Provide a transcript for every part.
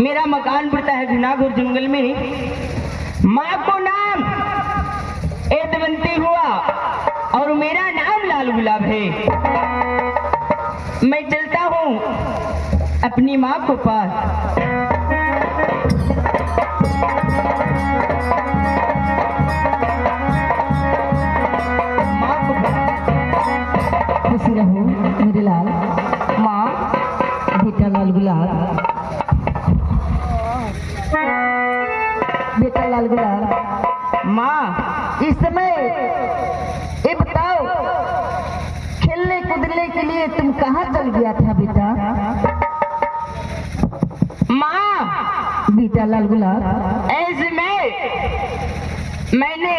मेरा मकान पड़ता है जूनागढ़ जंगल में। माँ को नाम एदवंती हुआ और मेरा नाम लाल गुलाब है। मैं चलता हूँ अपनी माँ को पास। खुशी रहो मेरे लाल। माँ, बेटा लाल गुलाब, बेटा लाल गुलाब। माँ, इस समय ये बताओ, खेलने कूदने के लिए तुम कहाँ चल गया था बेटा? माँ, बेटा लाल गुलाब, ऐसे मैंने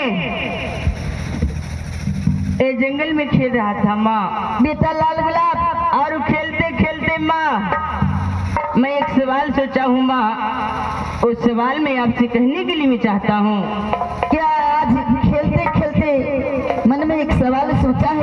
ये जंगल में खेल रहा था माँ। बेटा लाल गुलाब, और खेलते खेलते माँ मैं एक सवाल सोचा हूँ माँ। उस सवाल में आपसे कहने के लिए मैं चाहता हूँ। क्या आज खेलते खेलते मन में एक सवाल सोचा है?